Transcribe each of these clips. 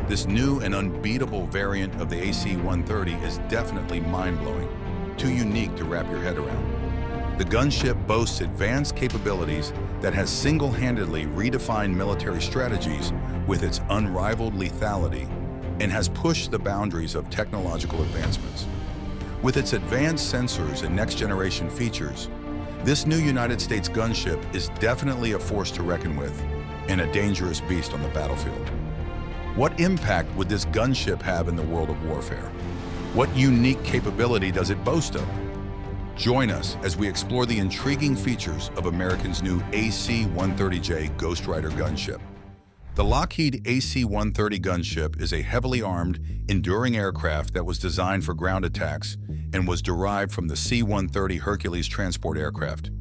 This new and unbeatable variant of the AC-130 is definitely mind-blowing, too unique to wrap your head around. The gunship boasts advanced capabilities that has single-handedly redefined military strategies with its unrivaled lethality and has pushed the boundaries of technological advancements. With its advanced sensors and next-generation features, this new United States gunship is definitely a force to reckon with and a dangerous beast on the battlefield. What impact would this gunship have in the world of warfare? What unique capability does it boast of? Join us as we explore the intriguing features of American's new AC-130J Ghostrider Gunship. The Lockheed AC-130 gunship is a heavily armed, enduring aircraft that was designed for ground attacks and was derived from the C-130 Hercules transport aircraft.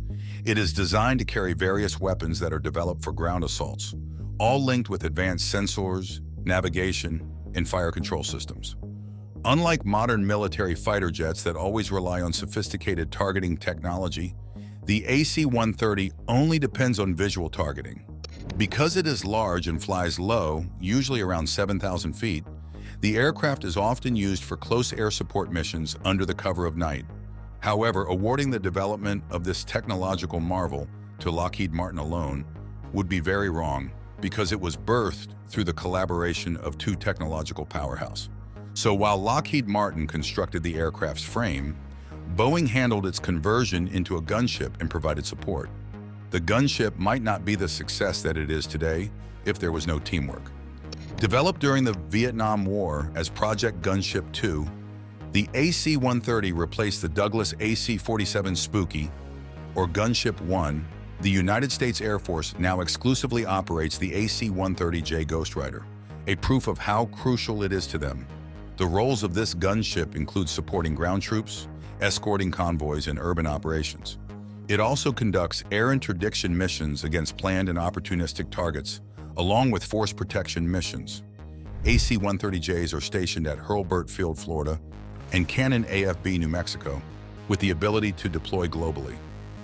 It is designed to carry various weapons that are developed for ground assaults, all linked with advanced sensors, navigation, and fire control systems. Unlike modern military fighter jets that always rely on sophisticated targeting technology, the AC-130 only depends on visual targeting. Because it is large and flies low, usually around 7,000 feet, the aircraft is often used for close air support missions under the cover of night. However, awarding the development of this technological marvel to Lockheed Martin alone would be very wrong, because it was birthed through the collaboration of two technological powerhouses. So while Lockheed Martin constructed the aircraft's frame, Boeing handled its conversion into a gunship and provided support. The gunship might not be the success that it is today if there was no teamwork. Developed during the Vietnam War as Project Gunship 2, the AC-130 replaced the Douglas AC-47 Spooky, or Gunship 1. The United States Air Force now exclusively operates the AC-130J Ghostrider, a proof of how crucial it is to them. The roles of this gunship include supporting ground troops, escorting convoys, and urban operations. It also conducts air interdiction missions against planned and opportunistic targets, along with force protection missions. AC-130Js are stationed at Hurlburt Field, Florida, and Cannon AFB, New Mexico, with the ability to deploy globally.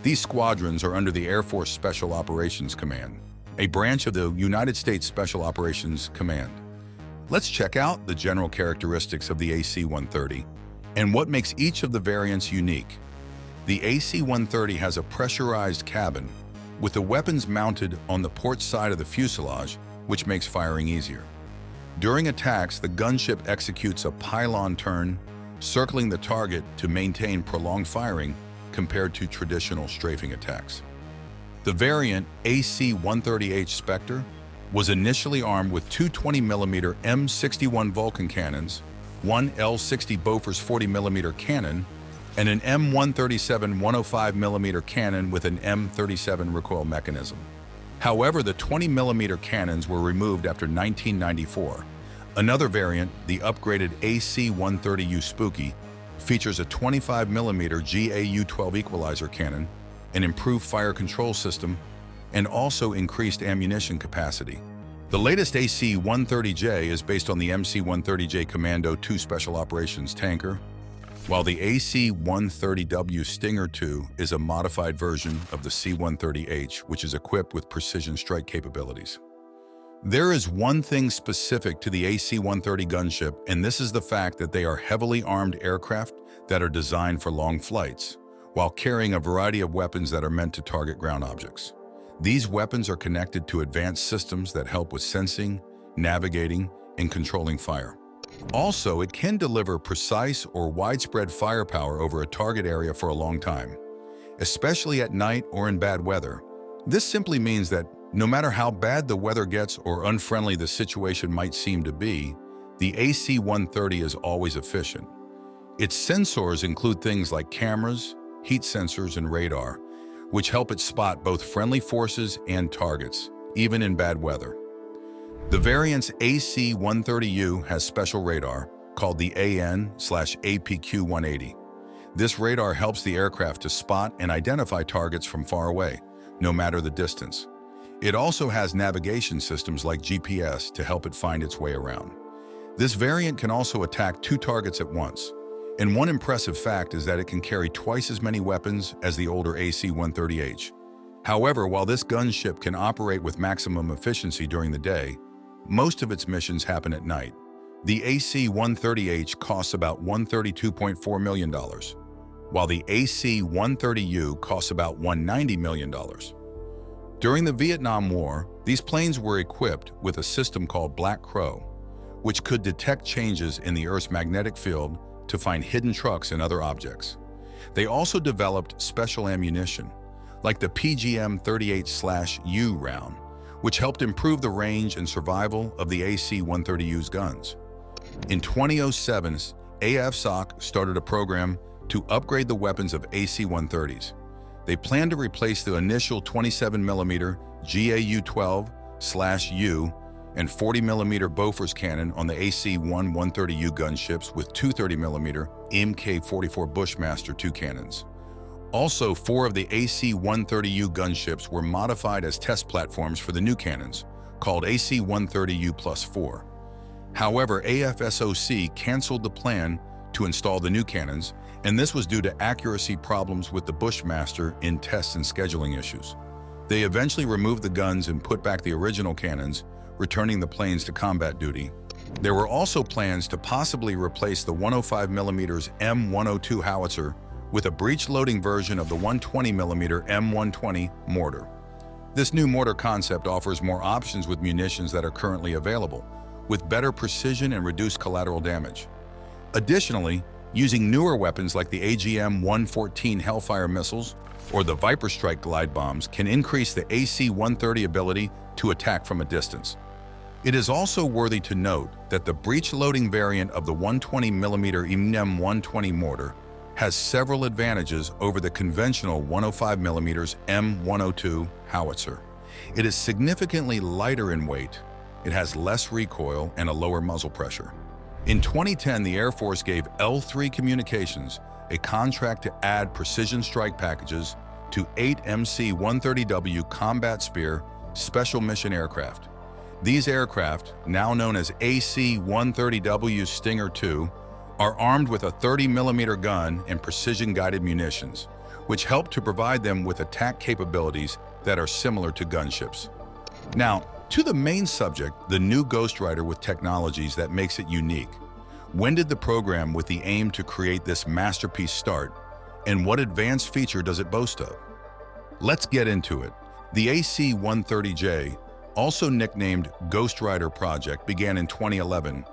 These squadrons are under the Air Force Special Operations Command, a branch of the United States Special Operations Command. Let's check out the general characteristics of the AC-130 and what makes each of the variants unique. The AC-130 has a pressurized cabin with the weapons mounted on the port side of the fuselage, which makes firing easier. During attacks, the gunship executes a pylon turn, circling the target to maintain prolonged firing compared to traditional strafing attacks. The variant AC-130H Spectre was initially armed with two 20mm M61 Vulcan cannons, one L60 Bofors 40mm cannon, and an M137 105mm cannon with an M37 recoil mechanism. However, the 20mm cannons were removed after 1994. Another variant, the upgraded AC-130U Spooky, features a 25mm GAU-12 equalizer cannon, an improved fire control system, and also increased ammunition capacity. The latest AC-130J is based on the MC-130J Commando 2 Special Operations tanker, while the AC-130W Stinger II is a modified version of the C-130H, which is equipped with precision strike capabilities. There is one thing specific to the AC-130 gunship, and this is the fact that they are heavily armed aircraft that are designed for long flights, while carrying a variety of weapons that are meant to target ground objects. These weapons are connected to advanced systems that help with sensing, navigating, and controlling fire. Also, it can deliver precise or widespread firepower over a target area for a long time, especially at night or in bad weather. This simply means that no matter how bad the weather gets or unfriendly the situation might seem to be, the AC-130 is always efficient. Its sensors include things like cameras, heat sensors, and radar, which help it spot both friendly forces and targets, even in bad weather. The variant's AC-130U has special radar, called the AN/APQ-180. This radar helps the aircraft to spot and identify targets from far away, no matter the distance. It also has navigation systems like GPS to help it find its way around. This variant can also attack two targets at once. And one impressive fact is that it can carry twice as many weapons as the older AC-130H. However, while this gunship can operate with maximum efficiency during the day, Most of its missions happen at night. The AC-130H costs about $132.4 million, while the AC-130U costs about $190 million. During the Vietnam War, these planes were equipped with a system called Black Crow, which could detect changes in the Earth's magnetic field to find hidden trucks and other objects. They also developed special ammunition, like the PGM-38/U round, which helped improve the range and survival of the AC-130U's guns. In 2007, AFSOC started a program to upgrade the weapons of AC-130s. They plan to replace the initial 27mm GAU-12/U and 40mm Bofors cannon on the AC-130U gunships with 230mm Mk-44 Bushmaster II cannons. Also, 4 of the AC-130U gunships were modified as test platforms for the new cannons, called AC-130U+4. However, AFSOC canceled the plan to install the new cannons, and this was due to accuracy problems with the Bushmaster in tests and scheduling issues. They eventually removed the guns and put back the original cannons, returning the planes to combat duty. There were also plans to possibly replace the 105mm M102 howitzer with a breech-loading version of the 120mm M120 mortar. This new mortar concept offers more options with munitions that are currently available, with better precision and reduced collateral damage. Additionally, using newer weapons like the AGM-114 Hellfire missiles or the Viper Strike glide bombs can increase the AC-130 ability to attack from a distance. It is also worthy to note that the breech-loading variant of the 120mm M120 mortar has several advantages over the conventional 105mm M102 howitzer. It is significantly lighter in weight, it has less recoil and a lower muzzle pressure. In 2010, the Air Force gave L3 Communications a contract to add precision strike packages to 8 MC-130W Combat Spear Special Mission Aircraft. These aircraft, now known as AC-130W Stinger II, are armed with a 30mm gun and precision-guided munitions, which help to provide them with attack capabilities that are similar to gunships. Now, to the main subject, the new Ghostwriter with technologies that makes it unique. When did the program with the aim to create this masterpiece start, and what advanced feature does it boast of? Let's get into it. The AC-130J, also nicknamed Ghostwriter Project, began in 2011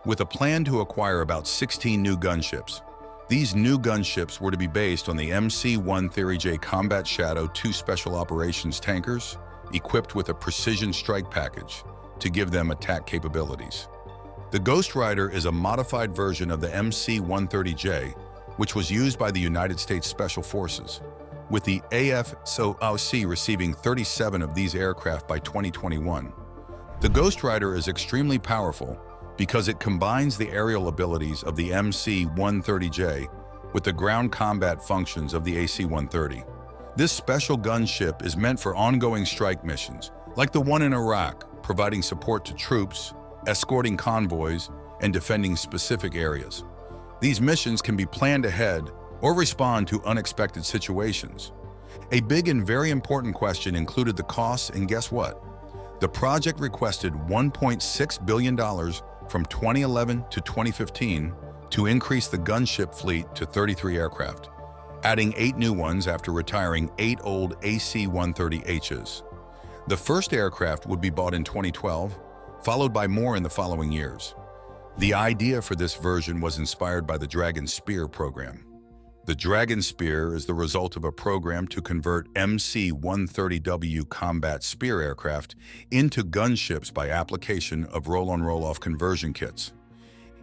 with a plan to acquire about 16 new gunships. These new gunships were to be based on the MC-130J Combat Shadow II Special Operations tankers, equipped with a precision strike package to give them attack capabilities. The Ghostwriter is a modified version of the MC-130J, which was used by the United States Special Forces, with the AFSOC receiving 37 of these aircraft by 2021. The Ghostwriter is extremely powerful because it combines the aerial abilities of the MC-130J with the ground combat functions of the AC-130. This special gunship is meant for ongoing strike missions, like the one in Iraq, providing support to troops, escorting convoys, and defending specific areas. These missions can be planned ahead or respond to unexpected situations. A big and very important question included the costs, and guess what? The project requested $1.6 billion from 2011 to 2015 to increase the gunship fleet to 33 aircraft, adding 8 new ones after retiring 8 old AC-130Hs. The first aircraft would be bought in 2012, followed by more in the following years. The idea for this version was inspired by the Dragon Spear program. The Dragon Spear is the result of a program to convert MC-130W Combat Spear aircraft into gunships by application of roll-on roll-off conversion kits.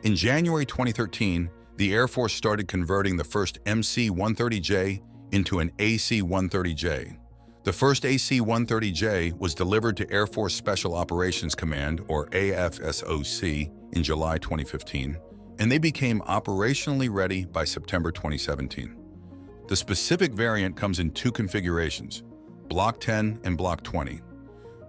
In January 2013, the Air Force started converting the first MC-130J into an AC-130J. The first AC-130J was delivered to Air Force Special Operations Command, or AFSOC, in July 2015, and they became operationally ready by September 2017. The specific variant comes in 2 configurations, Block 10 and Block 20.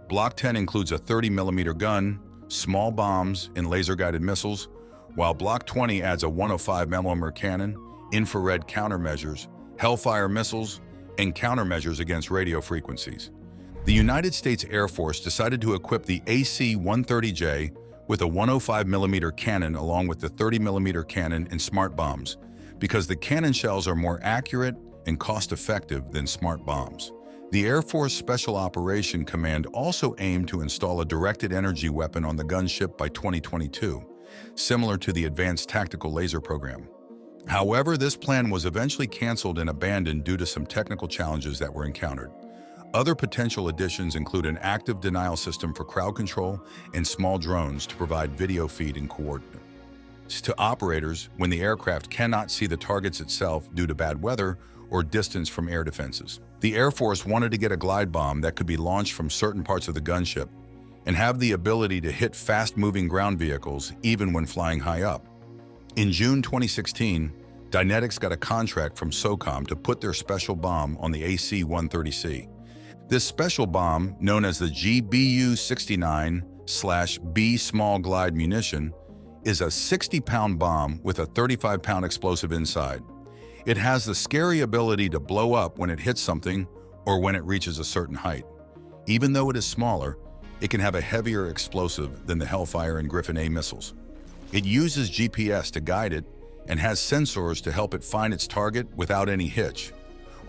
Block 10 includes a 30mm gun, small bombs, and laser-guided missiles, while Block 20 adds a 105mm cannon, infrared countermeasures, Hellfire missiles, and countermeasures against radio frequencies. The United States Air Force decided to equip the AC-130J with a 105mm cannon along with the 30mm cannon and smart bombs, because the cannon shells are more accurate and cost-effective than smart bombs. The Air Force Special Operation Command also aimed to install a directed energy weapon on the gunship by 2022, similar to the Advanced Tactical Laser program. However, this plan was eventually canceled and abandoned due to some technical challenges that were encountered. Other potential additions include an active denial system for crowd control and small drones to provide video feed and coordinates to operators when the aircraft cannot see the targets itself due to bad weather or distance from air defenses. The Air Force wanted to get a glide bomb that could be launched from certain parts of the gunship and have the ability to hit fast-moving ground vehicles even when flying high up. In June 2016, Dynetics got a contract from SOCOM to put their special bomb on the AC-130C. This special bomb, known as the GBU-69/B small glide munition, is a 60-pound bomb with a 35-pound explosive inside. It has the scary ability to blow up when it hits something or when it reaches a certain height. Even though it is smaller, it can have a heavier explosive than the Hellfire and Griffin A missiles. It uses GPS to guide it and has sensors to help it find its target without any hitch.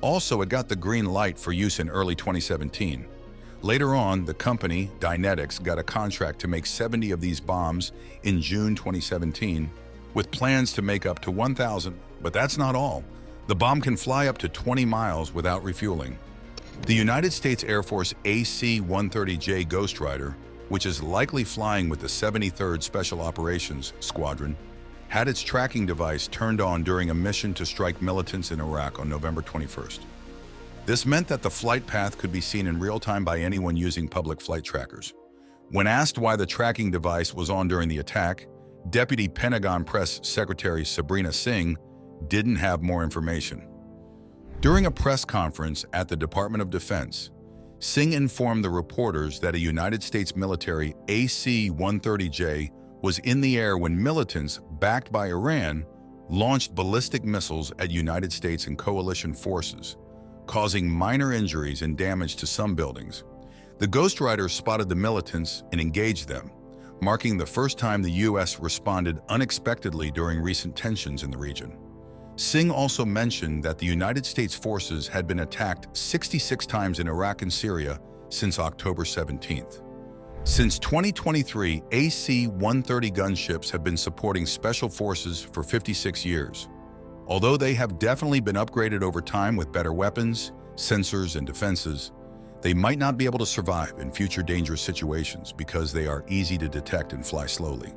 Also, it got the green light for use in early 2017. Later on, the company, Dynetics, got a contract to make 70 of these bombs in June 2017, with plans to make up to 1,000. But that's not all. The bomb can fly up to 20 miles without refueling. The United States Air Force AC-130J Ghostrider, which is likely flying with the 73rd Special Operations Squadron, had its tracking device turned on during a mission to strike militants in Iraq on November 21st. This meant that the flight path could be seen in real time by anyone using public flight trackers. When asked why the tracking device was on during the attack, Deputy Pentagon Press Secretary Sabrina Singh didn't have more information. During a press conference at the Department of Defense, Singh informed the reporters that a United States military AC-130J was in the air when militants, backed by Iran, launched ballistic missiles at United States and coalition forces, causing minor injuries and damage to some buildings. The Ghostriders spotted the militants and engaged them, marking the first time the U.S. responded unexpectedly during recent tensions in the region. Singh also mentioned that the United States forces had been attacked 66 times in Iraq and Syria since October 17th. Since 2023, AC-130 gunships have been supporting special forces for 56 years. Although they have definitely been upgraded over time with better weapons, sensors, and defenses, they might not be able to survive in future dangerous situations because they are easy to detect and fly slowly.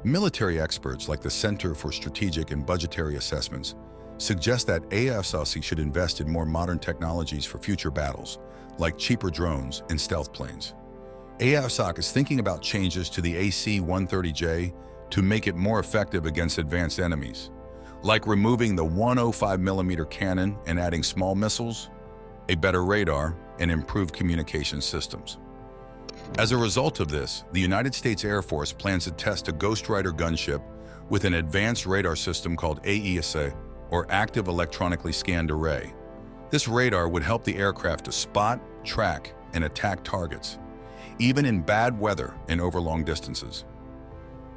Military experts like the Center for Strategic and Budgetary Assessments suggest that AFSOC should invest in more modern technologies for future battles, like cheaper drones and stealth planes. AFSOC is thinking about changes to the AC-130J to make it more effective against advanced enemies, like removing the 105mm cannon and adding small missiles, a better radar, and improved communication systems. As a result of this, the United States Air Force plans to test a Ghostwriter gunship with an advanced radar system called AESA, or Active Electronically Scanned Array. This radar would help the aircraft to spot, track, and attack targets, even in bad weather and over long distances.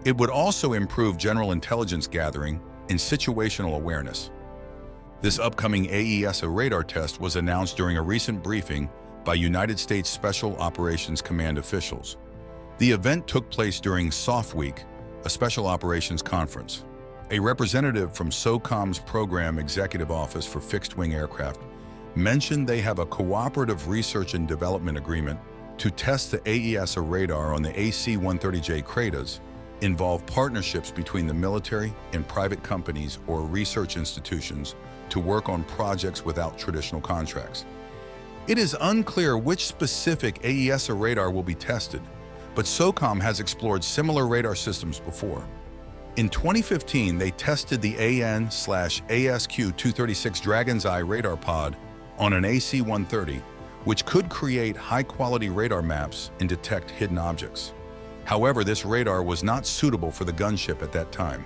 It would also improve general intelligence gathering and situational awareness. This upcoming AESA radar test was announced during a recent briefing by United States Special Operations Command officials. The event took place during SOF Week, a Special Operations Conference. A representative from SOCOM's Program Executive Office for Fixed-Wing Aircraft mentioned they have a cooperative research and development agreement to test the AESA radar on the AC-130J Kratos, involve partnerships between the military and private companies or research institutions to work on projects without traditional contracts. It is unclear which specific AESA radar will be tested, but SOCOM has explored similar radar systems before. In 2015, they tested the AN/ASQ-236 Dragon's Eye radar pod on an AC-130, which could create high-quality radar maps and detect hidden objects. However, this radar was not suitable for the gunship at that time.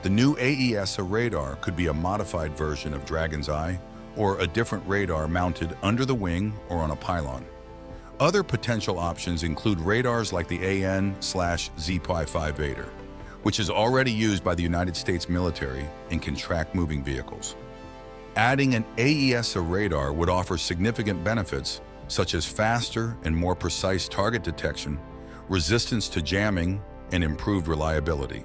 The new AESA radar could be a modified version of Dragon's Eye or a different radar mounted under the wing or on a pylon. Other potential options include radars like the AN/ZPI-5 Vader, which is already used by the United States military and can track moving vehicles. Adding an AESA radar would offer significant benefits such as faster and more precise target detection, resistance to jamming, and improved reliability.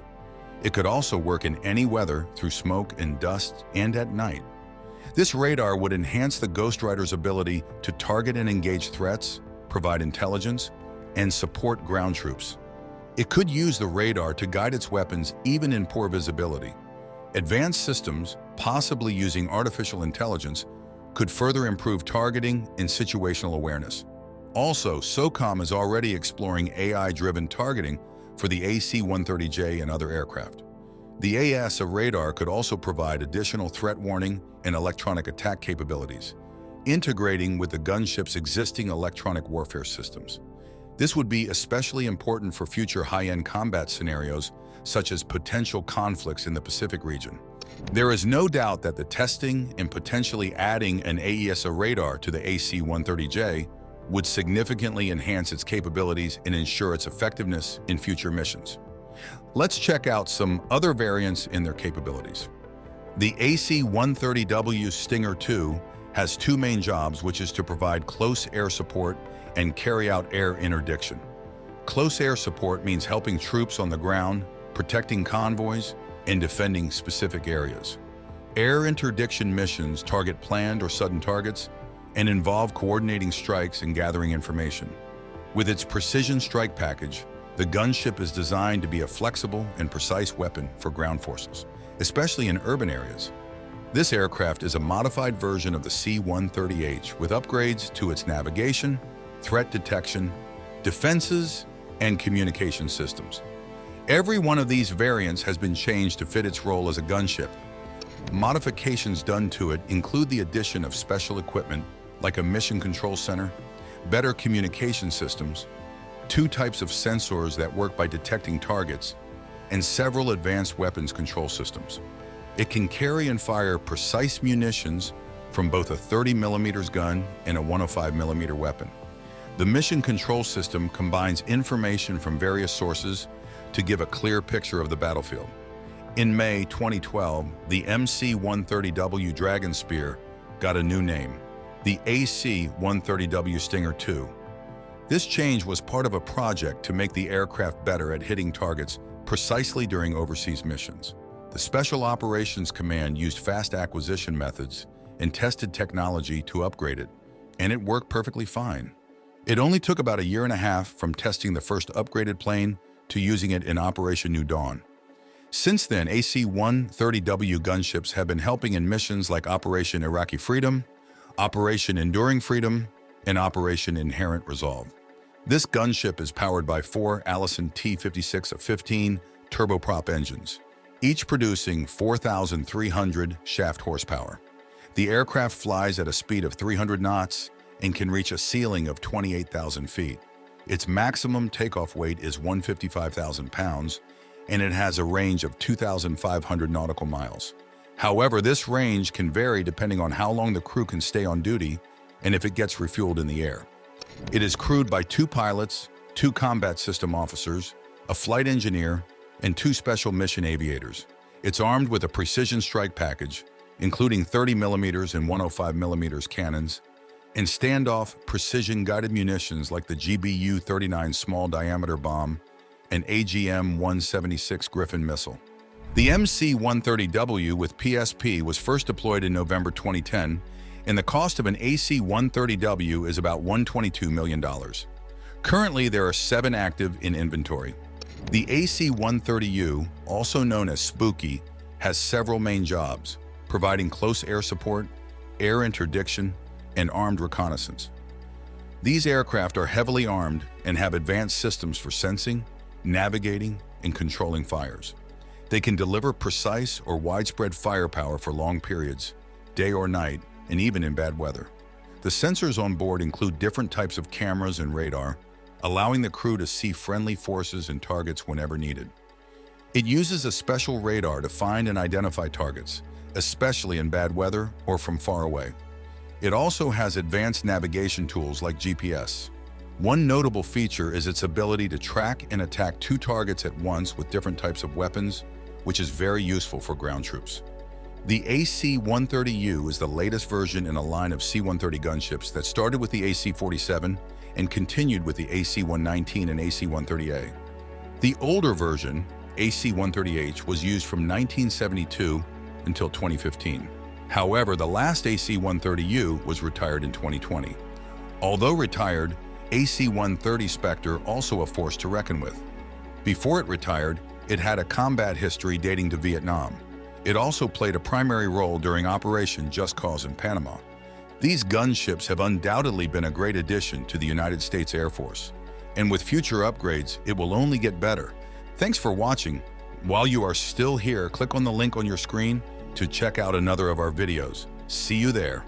It could also work in any weather through smoke and dust and at night. This radar would enhance the Ghostrider's ability to target and engage threats, provide intelligence, and support ground troops. It could use the radar to guide its weapons even in poor visibility. Advanced systems, possibly using artificial intelligence, could further improve targeting and situational awareness. Also, SOCOM is already exploring AI-driven targeting for the AC-130J and other aircraft. The AESA radar could also provide additional threat warning and electronic attack capabilities, integrating with the gunship's existing electronic warfare systems. This would be especially important for future high-end combat scenarios, such as potential conflicts in the Pacific region. There is no doubt that the testing and potentially adding an AESA radar to the AC-130J would significantly enhance its capabilities and ensure its effectiveness in future missions. Let's check out some other variants in their capabilities. The AC-130W Stinger II has two main jobs, which is to provide close air support and carry out air interdiction. Close air support means helping troops on the ground, protecting convoys, and defending specific areas. Air interdiction missions target planned or sudden targets and involve coordinating strikes and gathering information. With its precision strike package, the gunship is designed to be a flexible and precise weapon for ground forces, especially in urban areas. This aircraft is a modified version of the C-130H with upgrades to its navigation, threat detection, defenses, and communication systems. Every one of these variants has been changed to fit its role as a gunship. Modifications done to it include the addition of special equipment like a mission control center, better communication systems, two types of sensors that work by detecting targets, and several advanced weapons control systems. It can carry and fire precise munitions from both a 30mm gun and a 105mm weapon. The mission control system combines information from various sources to give a clear picture of the battlefield. In May 2012, the MC-130W Dragon Spear got a new name, the AC-130W Stinger II. This change was part of a project to make the aircraft better at hitting targets precisely during overseas missions. The Special Operations Command used fast acquisition methods and tested technology to upgrade it, and it worked perfectly fine. It only took about a year and a half from testing the first upgraded plane to using it in Operation New Dawn. Since then, AC-130W gunships have been helping in missions like Operation Iraqi Freedom, Operation Enduring Freedom, and Operation Inherent Resolve. This gunship is powered by 4 Allison T-56-15 turboprop engines, each producing 4,300 shaft horsepower. The aircraft flies at a speed of 300 knots and can reach a ceiling of 28,000 feet. Its maximum takeoff weight is 155,000 pounds, and it has a range of 2,500 nautical miles. However, this range can vary depending on how long the crew can stay on duty and if it gets refueled in the air. It is crewed by 2 pilots, 2 combat system officers, a flight engineer, and 2 special mission aviators. It's armed with a precision strike package, including 30mm and 105mm cannons, and standoff precision-guided munitions like the GBU-39 small-diameter bomb and AGM-176 Griffin missile. The MC-130W with PSP was first deployed in November 2010, and the cost of an AC-130W is about $122 million. Currently, there are 7 active in inventory. The AC-130U, also known as Spooky, has several main jobs, providing close air support, air interdiction, and armed reconnaissance. These aircraft are heavily armed and have advanced systems for sensing, navigating, and controlling fires. They can deliver precise or widespread firepower for long periods, day or night, and even in bad weather. The sensors on board include different types of cameras and radar, allowing the crew to see friendly forces and targets whenever needed. It uses a special radar to find and identify targets, especially in bad weather or from far away. It also has advanced navigation tools like GPS. One notable feature is its ability to track and attack two targets at once with different types of weapons, which is very useful for ground troops. The AC-130U is the latest version in a line of C-130 gunships that started with the AC-47 and continued with the AC-119 and AC-130A. The older version, AC-130H, was used from 1972 until 2015. However, the last AC-130U was retired in 2020. Although retired, AC-130 Spectre also a force to reckon with. Before it retired, it had a combat history dating to Vietnam. It also played a primary role during Operation Just Cause in Panama. These gunships have undoubtedly been a great addition to the United States Air Force, and with future upgrades, it will only get better. Thanks for watching. While you are still here, click on the link on your screen to check out another of our videos. See you there.